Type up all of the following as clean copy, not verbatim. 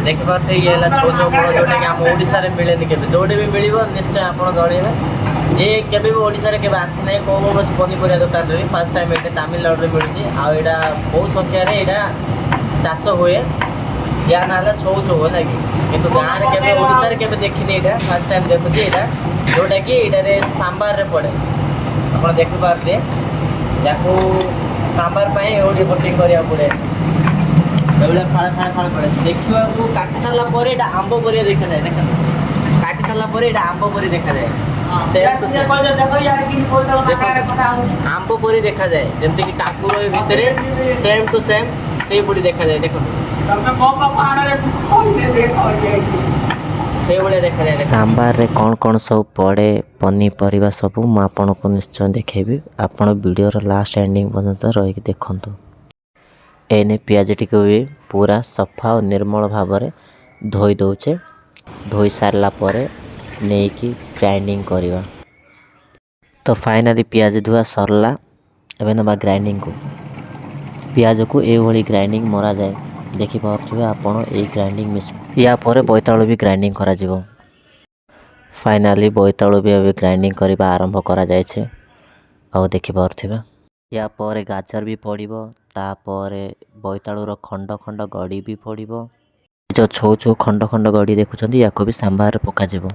देखिपे ये छौ छौ फल जोटा कि आम ओडिशा रे मिलेनि के जोटे भी मिल निश्चय आप जनइबे ये केबे भी ओडिशा रे केबे आसी ना कौन पनीपरिया दुकान रे फर्स्ट टाइम ये तमिलनाडु रे मिलूँ आईटा बहुत संख्या यहाँ चाष हुए या ना छौ छौ है कि कितु गाँव में केबे ओडिशा रे केबे देखनी यहाँ फर्स्ट टाइम देखुची यहाँ जोटा कि ये सांबार रे पड़े आप देखिपारे या सांबार ओडी कटिंग करा पड़े फाड़े फाड़े फाड़े पड़े देखा काटी सारा पर आंब पर देखा जाए देख काटी सारा पर आंब पर देखा जाए आंब पर देखा जाए जमती कि टाकुर भितर सेम टू सेम से बुढ़ी देखा जाए देख सांबार रे कौन कौन सब पड़े पनीपरिया सब मुझे आपको निश्चय देखेबी आपण वीडियोर लास्ट एंडिंग पर्यंत रही देखु एने पियाज टी भी पूरा सफा और निर्मल भाव में धोई दौचे धोई सारा पर नहीं कि ग्राइंडिंग करवा तो फाइनाली पियाज धुआ सरला एवं नवा ग्राइंडिंग को पियाज को ये ग्राइंडिंग मरा जाए देखिपे आपड़ ये ग्राइंडिंग मिस या पर बोईतालु भी ग्राइंडिंग करा जिवो फाइनाली बोईतालु भी अभी ग्राइंडिंग करवा आरंभ करा जायछे आउ देखिपे या पर गाजर भी पड़ो तापर बोईतालुर खंड खंड गड़ी भी पड़ो जो छो छो खंड खंड गड़ी देखुं या भी सांबार पकाजिब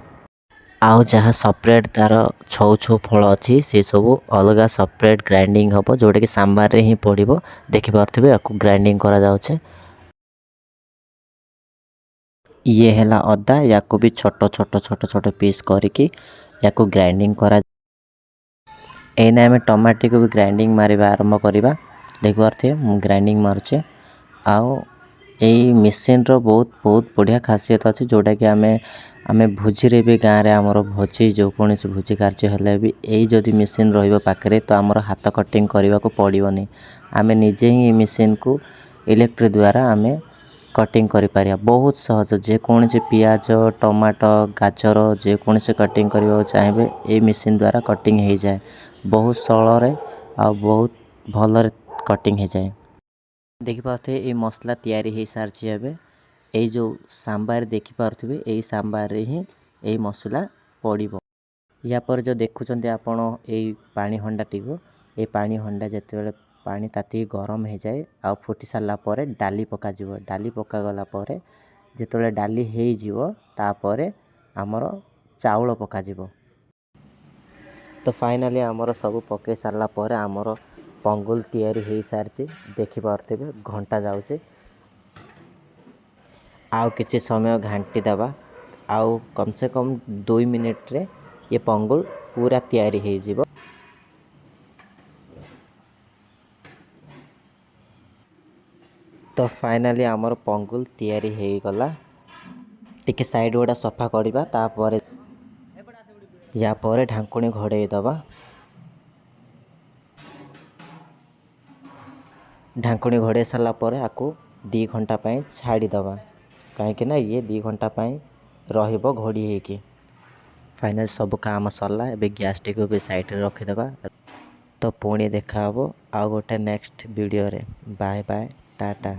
आउ जहाँ सेपरेट तार छो छो फल अच्छी से सब अलग सेपरेट ग्राइंडिंग हम जोटा कि सांबार ही पड़ो देखिपे या ग्राइंडिंग करा जाउछे ये है अदा या भी छोट छोट छोट छोट पीस करके या ग्राइंडिंग करा एना आम टमाटी को भी ग्राइंडिंग मारिबा आरंभ करवा देखिपे मु ग्राइंडिंग मारुचे आउ यही मेसीन रो बहुत बहुत बढ़िया खासियत अच्छी जोटा कि आमे भोजी रे भी गाँव में आमर भोजी जो कौन भोजी कार्य हेले भी यही जदि मेसीन रखे तो आमर हाथ कटिंग करने को पड़ोनी आमे निजे ही मेसीन को इलेक्ट्रिक द्वारा आमे कटिंग करिपारिया बहुत सहज जेकोसी पियाज टमाटो गाजर जेकोसी कटिंग करने चाहिए ये मेसीन द्वारा कटिंग हो जाए बहुत सरल आ बहुत भल कटिंग हो जाए देखिपे ये मसला तैयारी हो सारी एवं ये जो सांबार देखिपे यही सांबार ही यही मसला पड़ो या पर जो देखुं आपण यही पानी हंडा टी ये पानी हंडा जिते पानी ताती गरम हो जाए आ फुटी सारा पर डाली पकाज डाली पकागला जिते डाली होपर आमर चाउल पकाज तो फाइनाली आमर सब पकई सारा पर आमर पंगुल तैयारी हो सारी देखिपे घंटा जाऊे आउ किछि समय घांटी दबा आउ कम से कम 2 मिनिट रे ये पंगुल पूरा तैयारी हो जिवो तो फाइनाली आमर पंगुल तैयारी हो गला टिके साइड गुड़ा सफा करवा तापर या पर ढांकुणी घोड़े दबा ढांकुणी घोड़े सारा पर आपको 2 घंटा छाड़ीदबा कहीं ये 2 घंटा रहिबो घोड़ी होगी फाइनल सब काम सरला एबे गैस टी को भी साइड रे रखीदबा तो पुणी देखा आउ गोटे नेक्स्ट वीडियो रे बाय बाय टाटा।